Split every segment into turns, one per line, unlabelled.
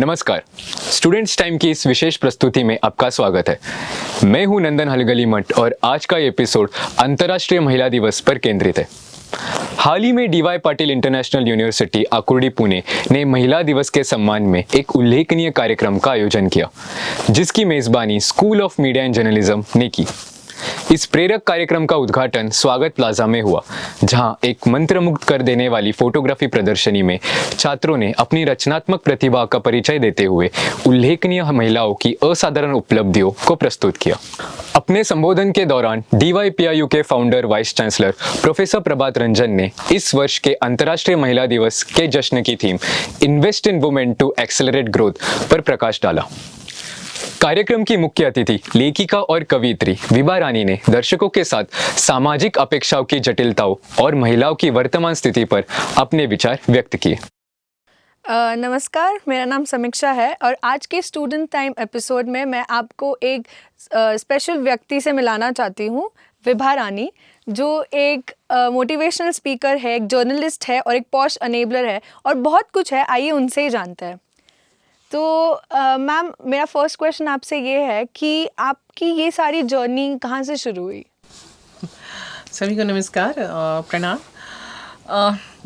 नमस्कार, students time की इस विशेष प्रस्तुति में आपका स्वागत है। मैं हूं नंदन हलगली मठ और आज का एपिसोड अंतर्राष्ट्रीय महिला दिवस पर केंद्रित है। हाल ही में DY Patil international university Akurdi Pune ने महिला दिवस के सम्मान में एक उल्लेखनीय कार्यक्रम का आयोजन किया, जिसकी मेजबानी school of media and journalism ने की। इस प्रेरक कार्यक्रम का उद्घाटन स्वागत प्लाजा में हुआ, जहां एक मंत्रमुग्ध कर देने वाली फोटोग्राफी प्रदर्शनी में छात्रों ने अपनी रचनात्मक प्रतिभा का परिचय देते हुए उल्लेखनीय महिलाओं की असाधारण उपलब्धियों को प्रस्तुत किया। अपने संबोधन के दौरान डीवाईपीआईयू के founder vice chancellor professor Prabhat Ranjan ने इस वर्ष के अंतर्राष्ट्रीय महिला दिवस के जश्न की theme invest in women to accelerate growth पर प्रकाश डाला। कार्यक्रम की मुख्य अतिथि लेखिका और कवियत्री विभा रानी ने दर्शकों के साथ सामाजिक अपेक्षाओं की जटिलताओं और महिलाओं की वर्तमान स्थिति पर अपने विचार व्यक्त किए।
नमस्कार, मेरा नाम समीक्षा है और आज के स्टूडेंट टाइम एपिसोड में मैं आपको एक स्पेशल व्यक्ति से मिलाना चाहती हूँ, विभा रानी, जो एक मोटिवेशनल स्पीकर है, एक जर्नलिस्ट है और एक पॉश अनेबलर है और बहुत कुछ है। आइए उनसे ही जानते हैं। तो मैम, मेरा फर्स्ट क्वेश्चन आपसे ये है कि आपकी ये सारी जर्नी कहाँ से शुरू हुई?
सभी को नमस्कार, प्रणाम।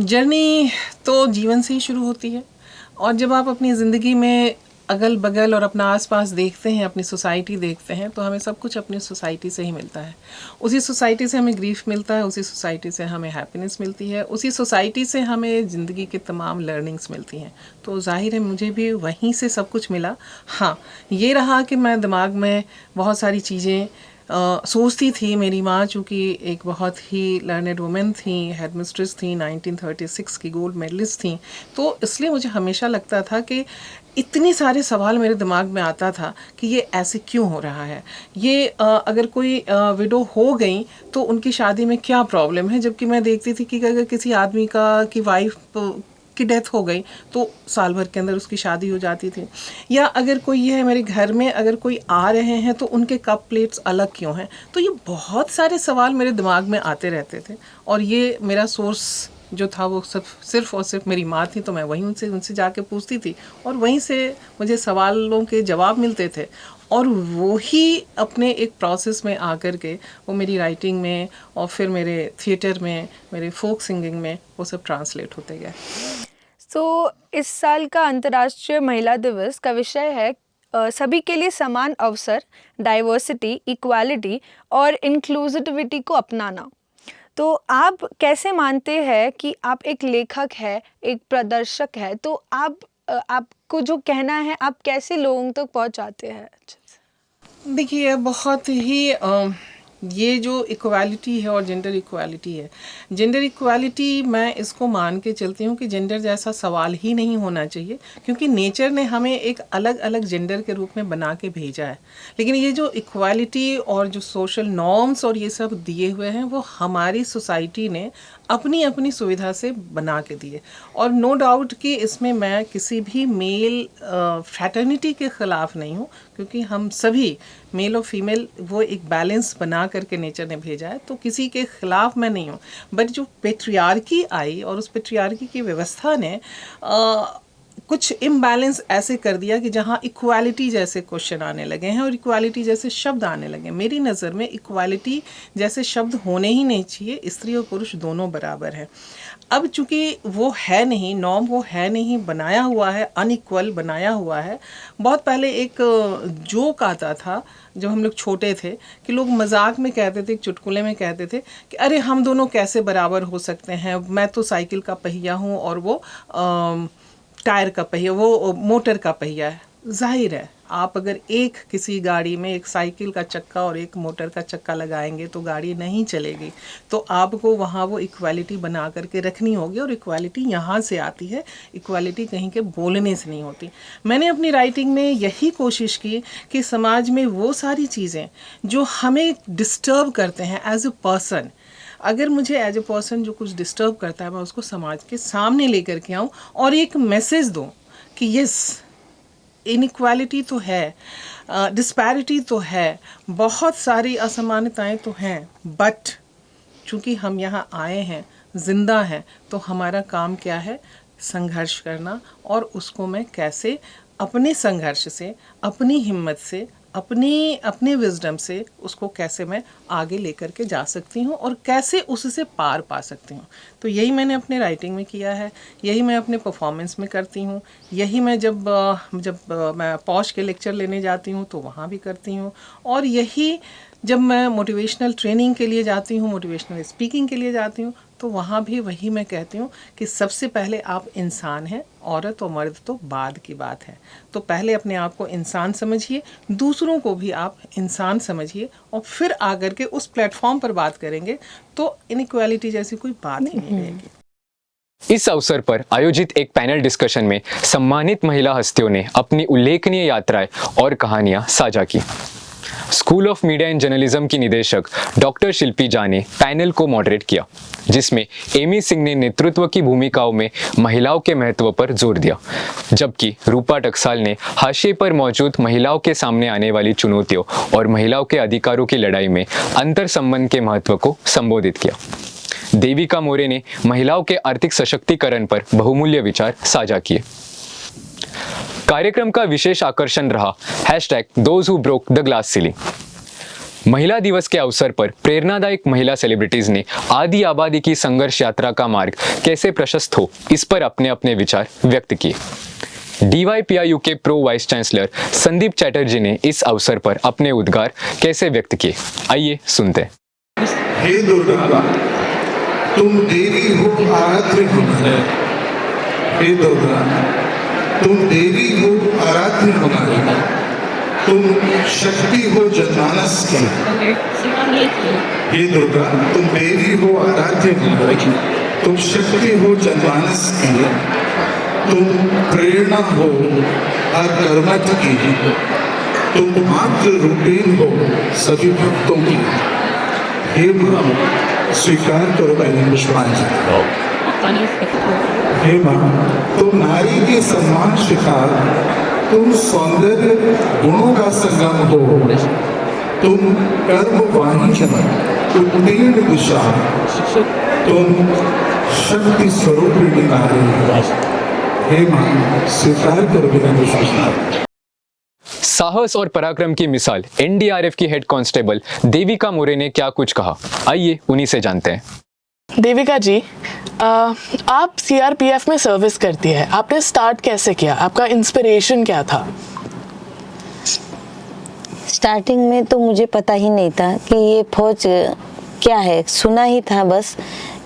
जर्नी तो जीवन से ही शुरू होती है और जब आप अपनी ज़िंदगी में अगल बगल और अपना आसपास देखते हैं, अपनी सोसाइटी देखते हैं, तो हमें सब कुछ अपनी सोसाइटी से ही मिलता है। उसी सोसाइटी से हमें ग्रीफ मिलता है, उसी सोसाइटी से हमें हैप्पीनेस मिलती है, उसी सोसाइटी से हमें ज़िंदगी की तमाम लर्निंग्स मिलती हैं। तो जाहिर है मुझे भी वहीं से सब कुछ मिला। हाँ, ये रहा कि मैं दिमाग में बहुत सारी चीज़ें सोचती थी। मेरी माँ चूँकि एक बहुत ही लर्नड वुमेन थी, हेड मिस्ट्रेस थी, 1936 की गोल्ड मेडलिस्ट थी, तो इसलिए मुझे हमेशा लगता था कि इतने सारे सवाल मेरे दिमाग में आता था कि ये ऐसे क्यों हो रहा है। ये अगर कोई विडो हो गई तो उनकी शादी में क्या प्रॉब्लम है, जबकि मैं देखती थी कि अगर किसी आदमी की वाइफ की डेथ हो गई तो साल भर के अंदर उसकी शादी हो जाती थी। या अगर कोई ये है मेरे घर में अगर कोई आ रहे हैं तो उनके कप प्लेट्स अलग क्यों हैं। तो ये बहुत सारे सवाल मेरे दिमाग में आते रहते थे और ये मेरा सोर्स जो था वो सिर्फ और सिर्फ मेरी माँ थी। तो मैं वहीं उनसे जाके पूछती थी और वहीं से मुझे सवालों के जवाब मिलते थे और वो ही अपने एक प्रोसेस में आकर के वो मेरी राइटिंग में और फिर मेरे थिएटर में, मेरे फोक सिंगिंग में वो सब ट्रांसलेट होते गए।
तो इस साल का अंतर्राष्ट्रीय महिला दिवस का विषय है सभी के लिए समान अवसर, डाइवर्सिटी, इक्वालिटी और इंक्लूसिविटी को अपनाना। तो आप कैसे मानते हैं कि आप एक लेखक है, एक प्रदर्शक है, तो आपको जो कहना है आप कैसे लोगों तक पहुंचाते हैं?
देखिए, बहुत ही ये जो इक्वालिटी है और जेंडर इक्वालिटी मैं इसको मान के चलती हूँ कि जेंडर जैसा सवाल ही नहीं होना चाहिए, क्योंकि नेचर ने हमें एक अलग अलग जेंडर के रूप में बना के भेजा है। लेकिन ये जो इक्वालिटी और जो सोशल नॉर्म्स और ये सब दिए हुए हैं वो हमारी सोसाइटी ने अपनी अपनी सुविधा से बना के दिए। और नो डाउट कि इसमें मैं किसी भी मेल फ्रैटर्निटी के ख़िलाफ़ नहीं हूँ, क्योंकि हम सभी मेल और फीमेल वो एक बैलेंस बना करके नेचर ने भेजा है, तो किसी के ख़िलाफ़ मैं नहीं हूँ। बट जो पेट्रियार्की आई और उस पेट्रियार्की की व्यवस्था ने कुछ इम्बैलेंस ऐसे कर दिया कि जहाँ इक्वालिटी जैसे क्वेश्चन आने लगे हैं और इक्वालिटी जैसे शब्द आने लगे। मेरी नज़र में इक्वालिटी जैसे शब्द होने ही नहीं चाहिए, स्त्री और पुरुष दोनों बराबर हैं। अब चूँकि वो है नहीं, नॉर्म वो है नहीं, बनाया हुआ है, अनइक्वल बनाया हुआ है। बहुत पहले एक जोक आता था जब हम लोग छोटे थे कि लोग मजाक में कहते थे, एक चुटकुले में कहते थे कि अरे हम दोनों कैसे बराबर हो सकते हैं, मैं तो साइकिल का पहिया हूँ और वो टायर का पहिया, वो मोटर का पहिया है। जाहिर है आप अगर एक किसी गाड़ी में एक साइकिल का चक्का और एक मोटर का चक्का लगाएंगे तो गाड़ी नहीं चलेगी। तो आपको वहाँ वो इक्वालिटी बना करके रखनी होगी और इक्वालिटी यहाँ से आती है, इक्वालिटी कहीं के बोलने से नहीं होती। मैंने अपनी राइटिंग में यही कोशिश की कि समाज में वो सारी चीज़ें जो हमें डिस्टर्ब करते हैं एज ए पर्सन, अगर मुझे एज ए पर्सन जो कुछ डिस्टर्ब करता है मैं उसको समाज के सामने लेकर के आऊँ और एक मैसेज दूँ कि यस, इनइक्वालिटी तो है, डिस्पैरिटी तो है, बहुत सारी असमानताएं तो हैं, बट चूँकि हम यहाँ आए हैं, ज़िंदा हैं, तो हमारा काम क्या है? संघर्ष करना और उसको मैं कैसे अपने संघर्ष से, अपनी हिम्मत से, अपने विजडम से उसको कैसे मैं आगे लेकर के जा सकती हूँ और कैसे उससे पार पा सकती हूँ। तो यही मैंने अपने राइटिंग में किया है, यही मैं अपने परफॉर्मेंस में करती हूँ, यही मैं जब मैं पॉश के लेक्चर लेने जाती हूँ तो वहाँ भी करती हूँ, और यही जब मैं मोटिवेशनल ट्रेनिंग के लिए जाती हूँ, मोटिवेशनल स्पीकिंग के लिए जाती हूँ, तो वहाँ भी वही मैं कहती हूँ कि सबसे पहले आप इंसान हैं, औरत और मर्द तो बाद की बात है। तो पहले अपने आप को इंसान समझिए, दूसरों को भी आप इंसान समझिए, और फिर आकर के उस प्लेटफॉर्म पर बात करेंगे तो इनइक्वालिटी जैसी कोई बात ही नहीं रहेगी।
इस अवसर पर आयोजित एक पैनल डिस्कशन में सम्मानित महिला हस्तियों ने अपनी उल्लेखनीय यात्राएं और कहानियां साझा की। School of media and journalism की निदेशक डॉक्टर शिल्पी झा ने पैनल को मॉडरेट किया, जिसमें एमी सिंह ने नेतृत्व की भूमिकाओं में महिलाओं के महत्व पर जोर दिया, जबकि रूपा टकसाल ने हाशिए पर मौजूद महिलाओं के सामने आने वाली चुनौतियों और महिलाओं के अधिकारों की लड़ाई में अंतर संबंध के महत्व को संबोधित किया। देविका मोरे ने महिलाओं के आर्थिक सशक्तिकरण पर बहुमूल्य विचार साझा किए। कार्यक्रम का विशेष आकर्षण रहा #those who broke the glass ceiling। महिला दिवस के अवसर पर प्रेरणादायक महिला सेलिब्रिटीज ने आदि आबादी की संघर्ष यात्रा का मार्ग कैसे प्रशस्त हो, इस पर अपने अपने विचार व्यक्त किए। DYPIU के pro vice chancellor Sandeep Chatterjee ने इस अवसर पर अपने उद्गार कैसे व्यक्त किए, आइए सुनते हैं।
हे दुर्गा, तुम देवी हो आराध्य हमारे। हे दुर्गा, तुम देवी हो आराध्य हमारे। तुम शक्ति हो जनमानस की। हे दुर्गा, तुम देवी हो आराध्य हमारे। तुम शक्ति हो जनमानस की। तुम प्रेरणा हो हर कर्मठ की। तुम मात्र रूपेण हो सभी भक्तों की। हे माँ, स्वीकार करो पहले पुष्पांजलि। हे माँ, तुम नारी के सम्मान शिकार, तुम सौंदर्य गुणों का संगम हो। तुम कर्म वाणी उत्तीर्ण दिशा, तुम शक्ति स्वरूपिणी नारी। हे माँ, स्वीकार करो बिना विश्वास।
साहस और पराक्रम की मिसाल NDRF की हेड कांस्टेबल देविका मोरे ने क्या कुछ कहा, आइए उन्हीं से जानते हैं।
देविका जी, आप CRPF में सर्विस करती है, आपने स्टार्ट कैसे किया, आपका इंस्पिरेशन क्या था?
स्टार्टिंग में तो मुझे पता ही नहीं था कि ये फौज क्या है, सुना ही था बस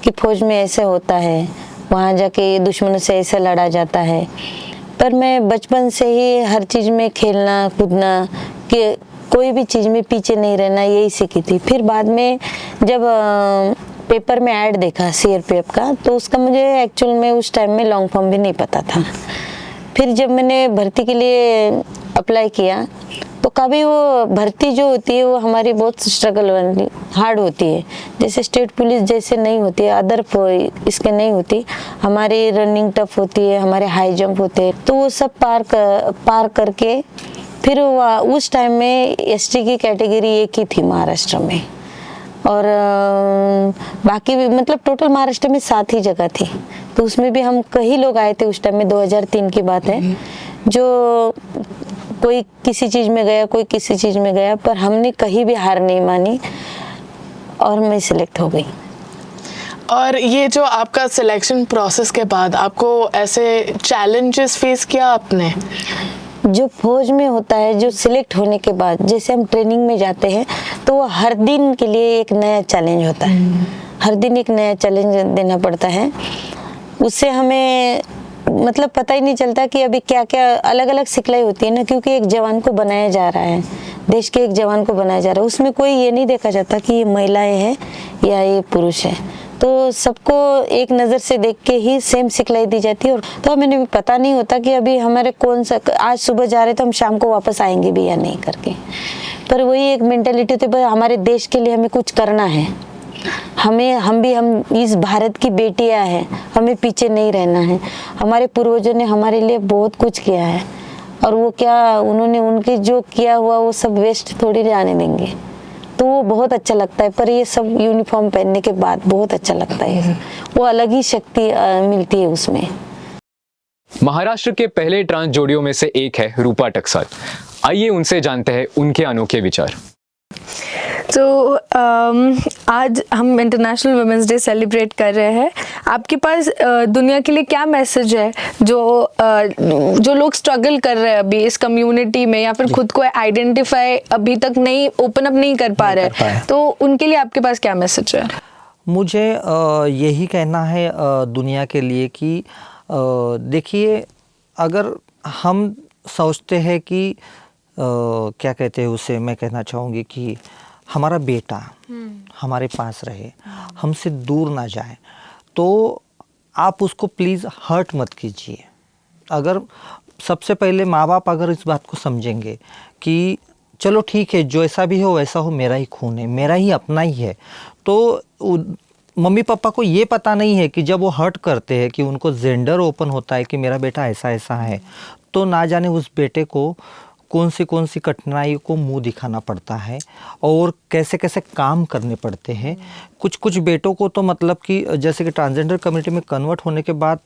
कि फौज में ऐसे होता है, वहाँ जाके दुश्मनों से ऐसे लड़ा जाता है। पर मैं बचपन से ही हर चीज़ में खेलना कूदना, कि कोई भी चीज़ में पीछे नहीं रहना, यही सीखी थी। फिर बाद में जब पेपर में ऐड देखा CRPF का, तो उसका मुझे एक्चुअल में उस टाइम में लॉन्ग फॉर्म भी नहीं पता था। फिर जब मैंने भर्ती के लिए अप्लाई किया तो कभी वो भर्ती जो होती है वो हमारी बहुत स्ट्रगल वाली हार्ड होती है, जैसे स्टेट पुलिस जैसे नहीं होती है, अदर इसके नहीं होती। हमारी रनिंग टफ होती है, हमारे हाई जंप होते हैं, तो वो सब पार करके फिर उस टाइम में ST की कैटेगरी एक ही थी महाराष्ट्र में, और बाकी भी मतलब टोटल महाराष्ट्र में 7 ही जगह थी। तो उसमें भी हम कई लोग आए थे उस टाइम में, 2003 की बात है, जो कोई किसी चीज़ में गया, कोई किसी चीज़ में गया, पर हमने कहीं भी हार नहीं मानी और मैं सिलेक्ट हो गई।
और ये जो आपका सिलेक्शन प्रोसेस के बाद आपको ऐसे चैलेंजेस फेस किया आपने?
जो फौज में होता है, जो सिलेक्ट होने के बाद जैसे हम ट्रेनिंग में जाते हैं, तो वो हर दिन के लिए एक नया चैलेंज होता है, हर दिन एक नया चैलेंज देना पड़ता है। उससे हमें मतलब पता ही नहीं चलता कि अभी क्या क्या अलग अलग सिखलाई होती है ना, क्योंकि एक जवान को बनाया जा रहा है, देश के एक जवान को बनाया जा रहा है, उसमें कोई ये नहीं देखा जाता कि ये महिलाएं हैं या ये पुरुष है। तो सबको एक नज़र से देख के ही सेम सिखलाई दी जाती है। और तो हमें भी पता नहीं होता कि अभी हमारे कौन सा आज सुबह जा रहे तो हम शाम को वापस आएंगे भी या नहीं करके। पर वही एक मेंटालिटी थी, पर हमारे देश के लिए हमें कुछ करना है, हम इस भारत की बेटियां हैं, हमें पीछे नहीं रहना है। हमारे पूर्वजों ने हमारे लिए बहुत कुछ किया है, और वो क्या उन्होंने उनके जो किया हुआ वो सब वेस्ट थोड़ी जाने देंगे। तो वो बहुत अच्छा लगता है। पर ये सब यूनिफॉर्म पहनने के बाद बहुत अच्छा लगता है, वो अलग ही शक्ति मिलती है उसमें।
महाराष्ट्र के पहले ट्रांस जोड़ियों में से एक है रूपा टकसाल। आइए उनसे जानते हैं उनके अनोखे विचार।
तो आज हम इंटरनेशनल वुमेंस डे सेलिब्रेट कर रहे हैं। आपके पास दुनिया के लिए क्या मैसेज है जो लोग स्ट्रगल कर रहे हैं अभी इस कम्युनिटी में, या फिर खुद को आइडेंटिफाई अभी तक नहीं, ओपन अप नहीं कर पा रहे, तो उनके लिए आपके पास क्या मैसेज है?
मुझे यही कहना है दुनिया के लिए कि देखिए, अगर हम सोचते हैं कि क्या कहते हैं उसे, मैं कहना चाहूँगी कि हमारा बेटा हमारे पास रहे, हमसे दूर ना जाए, तो आप उसको प्लीज़ हर्ट मत कीजिए। अगर सबसे पहले माँ बाप अगर इस बात को समझेंगे कि चलो ठीक है, जो ऐसा भी हो वैसा हो, मेरा ही खून है, मेरा ही अपना ही है, तो मम्मी पापा को ये पता नहीं है कि जब वो हर्ट करते हैं कि उनको जेंडर ओपन होता है कि मेरा बेटा ऐसा ऐसा है, तो ना जाने उस बेटे को कौन सी कठिनाई को मुंह दिखाना पड़ता है और कैसे कैसे काम करने पड़ते हैं। कुछ बेटों को तो मतलब कि जैसे कि ट्रांसजेंडर कम्युनिटी में कन्वर्ट होने के बाद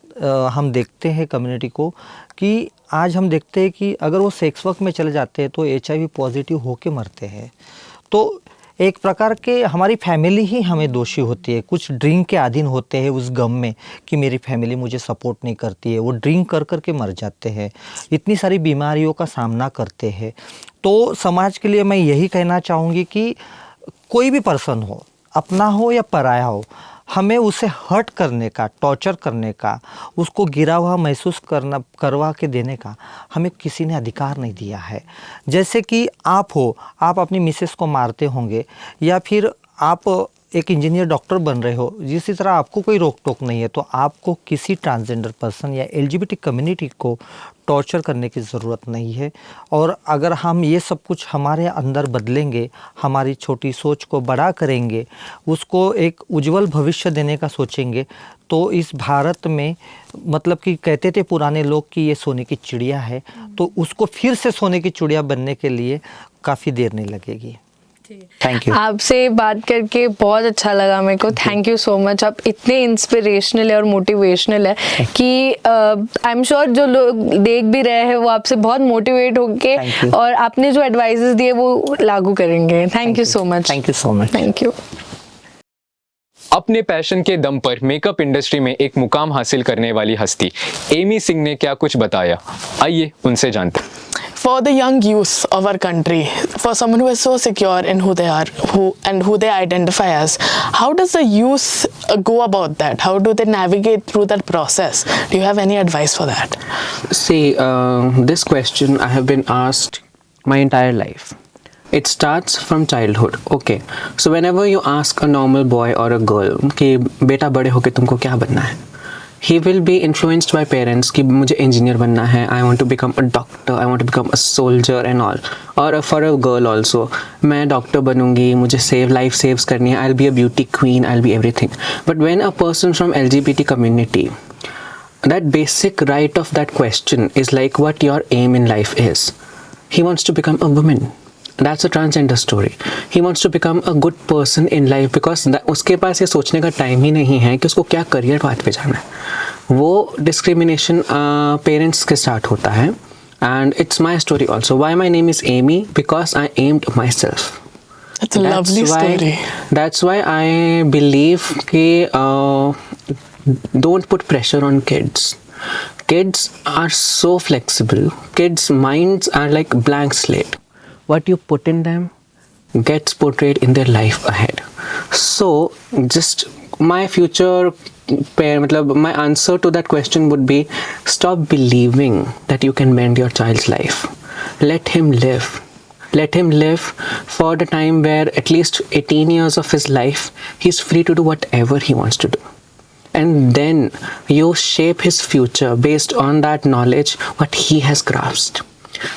हम देखते हैं कम्युनिटी को कि आज हम देखते हैं कि अगर वो सेक्स वर्क में चले जाते हैं तो HIV पॉजिटिव होके मरते हैं। तो एक प्रकार के हमारी फैमिली ही हमें दोषी होती है। कुछ ड्रिंक के अधीन होते हैं उस गम में कि मेरी फैमिली मुझे सपोर्ट नहीं करती है, वो ड्रिंक कर के मर जाते हैं, इतनी सारी बीमारियों का सामना करते हैं। तो समाज के लिए मैं यही कहना चाहूँगी कि कोई भी पर्सन हो, अपना हो या पराया हो, हमें उसे हर्ट करने का, टॉर्चर करने का, उसको गिरा हुआ महसूस करवा के देने का हमें किसी ने अधिकार नहीं दिया है। जैसे कि आप हो, आप अपनी मिसेस को मारते होंगे, या फिर आप एक इंजीनियर डॉक्टर बन रहे हो, जिस तरह आपको कोई रोक टोक नहीं है, तो आपको किसी ट्रांसजेंडर पर्सन या LGBT कम्युनिटी को टॉर्चर करने की ज़रूरत नहीं है। और अगर हम ये सब कुछ हमारे अंदर बदलेंगे, हमारी छोटी सोच को बड़ा करेंगे, उसको एक उज्जवल भविष्य देने का सोचेंगे, तो इस भारत में मतलब कि कहते थे पुराने लोग कि ये सोने की चिड़िया है, तो उसको फिर से सोने की चिड़िया बनने के लिए काफ़ी देर नहीं लगेगी। Thank you.
आपसे बात करके बहुत अच्छा लगा मेरे को। Thank you so much. आप इतने इंस्पिरेशनल है और मोटिवेशनल है कि आई एम श्योर जो लोग देख भी रहे हैं वो आपसे बहुत मोटिवेट होंगे और आपने जो एडवाइसेस दिए वो लागू करेंगे। Thank you so much.
Thank you so much.
Thank you.
अपने पैशन के दम पर मेकअप इंडस्ट्री में एक मुकाम हासिल करने वाली हस्ती एमी सिंह ने क्या कुछ बताया, आइए उनसे जानते हैं।
For the young youth of our country, for someone who is so secure in who they are, who they identify as, how does the youth go about that? How do they navigate through that process? Do you have any advice for that?
See, this question I have been asked my entire life. It starts from childhood. Okay, so whenever you ask a normal boy or a girl कि बेटा बड़े होके तुमको क्या बनना है, he will be influenced by parents कि मुझे engineer बनना है, I want to become a doctor, I want to become a soldier and all. और for a girl also, मैं doctor बनूंगी, मुझे life saves करनी है, I'll be a beauty queen, I'll be everything. But when a person from LGBT community, that basic right of that question is like what your aim in life is. He wants to become a woman. That's a transgender story. He wants to become a good person in life because उसके पास ये सोचने का time ही नहीं है कि उसको क्या career path पे जाना है। वो डिस्क्रिमिनेशन पेरेंट्स के स्टार्ट होता है and it's my story also. Why my name is Amy? Because I aimed myself.
That's a lovely story.
That's why I believe कि don't put pressure on kids. Kids are so flexible. Kids' minds are like blank slate. What you put in them gets portrayed in their life ahead. So just my future my answer to that question would be, stop believing that you can mend your child's life. Let him live. Let him live for the time where at least 18 years of his life he's free to do whatever he wants to do. And then you shape his future based on that knowledge what he has grasped.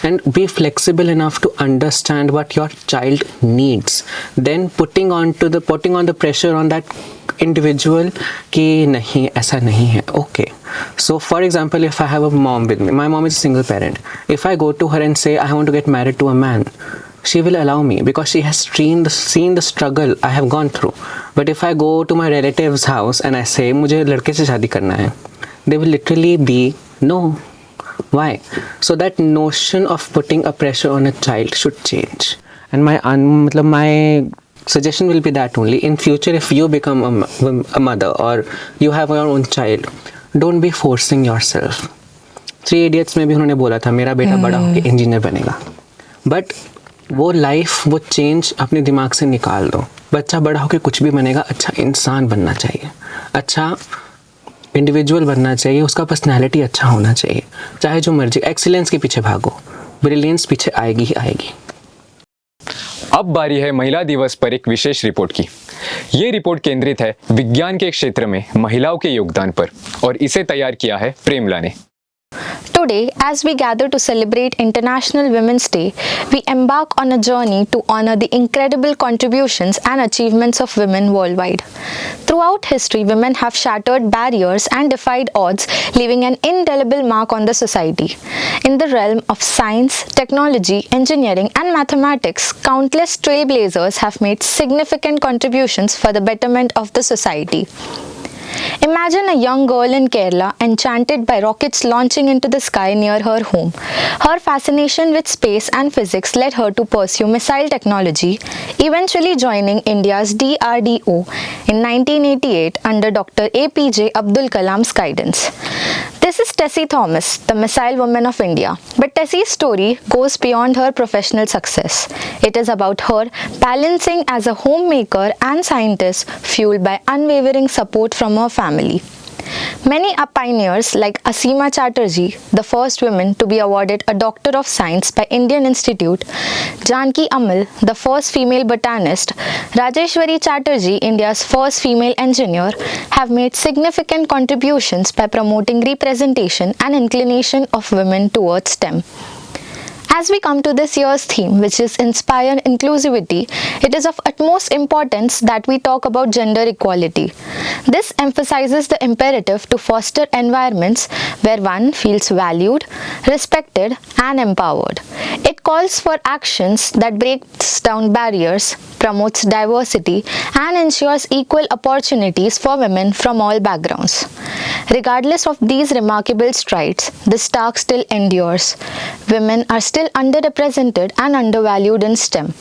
And be flexible enough to understand what your child needs. Then putting on the pressure on that individual कि नहीं ऐसा नहीं है. Okay. So for example, if I have a mom with me, my mom is a single parent. If I go to her and say I want to get married to a man, she will allow me because she has seen the struggle I have gone through. But if I go to my relative's house and I say मुझे लड़के से शादी करना है, they will literally be No. Why? So that notion of putting a pressure on a child should change. And my suggestion will be that only in future, if you become a mother or you have your own child, don't be forcing yourself. 3 Idiots में भी उन्होंने बोला था मेरा बेटा बड़ा होकर engineer बनेगा, बट वो लाइफ, वो चेंज अपने दिमाग से निकाल दो. बच्चा बड़ा होकर कुछ भी बनेगा, अच्छा इंसान बनना चाहिए, अच्छा इंडिविजुअल बनना चाहिए, उसका पर्सनैलिटी अच्छा होना चाहिए. चाहे जो मर्जी, एक्सीलेंस के पीछे भागो, ब्रिलियंस पीछे आएगी ही आएगी.
अब बारी है महिला दिवस पर एक विशेष रिपोर्ट की. ये रिपोर्ट केंद्रित है विज्ञान के क्षेत्र में महिलाओं के योगदान पर और इसे तैयार किया है प्रेमला ने.
Today, as we gather to celebrate International Women's Day, we embark on a journey to honor the incredible contributions and achievements of women worldwide. Throughout history, women have shattered barriers and defied odds, leaving an indelible mark on the society. In the realm of science, technology, engineering, and mathematics, countless trailblazers have made significant contributions for the betterment of the society. Imagine a young girl in Kerala enchanted by rockets launching into the sky near her home. Her fascination with space and physics led her to pursue missile technology, eventually joining India's DRDO in 1988 under Dr. APJ Abdul Kalam's guidance. This is Tessie Thomas, the missile woman of India. But Tessie's story goes beyond her professional success. It is about her balancing as a homemaker and scientist, fueled by unwavering support from her family. Many are pioneers like Asima Chatterjee, the first woman to be awarded a Doctor of Science by Indian Institute, Janki Amal, the first female botanist, Rajeshwari Chatterjee, India's first female engineer, have made significant contributions by promoting representation and inclination of women towards STEM. As we come to this year's theme, which is Inspire Inclusivity, it is of utmost importance that we talk about gender equality. This emphasizes the imperative to foster environments where one feels valued, respected, and empowered. It calls for actions that breaks down barriers, promotes diversity, and ensures equal opportunities for women from all backgrounds. Regardless of these remarkable strides, this task still endures. Women are still underrepresented and undervalued in STEM.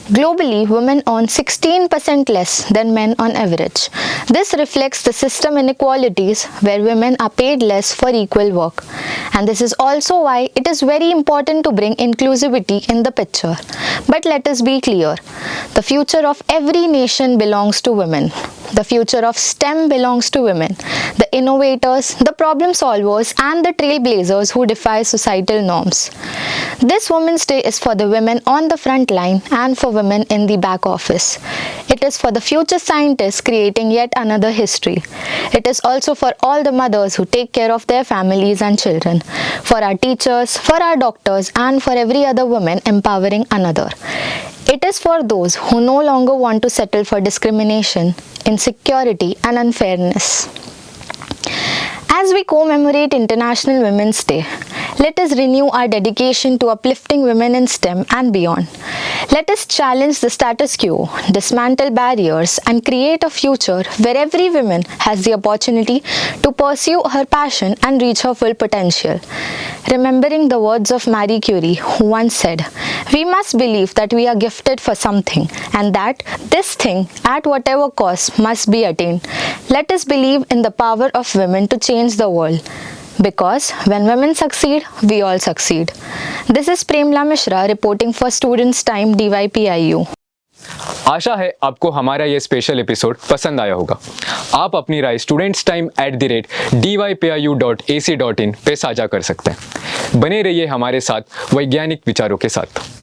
Globally, women earn 16% less than men on average. This reflects the system inequalities where women are paid less for equal work. And this is also why it is very important to bring inclusivity in the picture. But let us be clear, the future of every nation belongs to women. The future of STEM belongs to women, the innovators, the problem solvers, and the trailblazers who defy societal norms. This Women's Day is for the women on the front line and for women in the back office. It is for the future scientists creating yet another history. It is also for all the mothers who take care of their families and children, for our teachers, for our doctors, and for every other woman empowering another. It is for those who no longer want to settle for discrimination, insecurity, and unfairness. As we commemorate International Women's Day, let us renew our dedication to uplifting women in STEM and beyond. Let us challenge the status quo, dismantle barriers, and create a future where every woman has the opportunity to pursue her passion and reach her full potential. Remembering the words of Marie Curie, who once said, "We must believe that we are gifted for something and that this thing, at whatever cost, must be attained. Let us believe in the power of women to change the world. Because when women succeed, we all succeed." This is Premla Mishra reporting for Students Time DYPIU.
आशा है आपको हमारा ये special episode पसंद आया होगा. आप अपनी राय studentstime@dypiu.ac.in पे साझा कर सकते हैं. बने रहिए हमारे साथ वैज्ञानिक विचारों के साथ.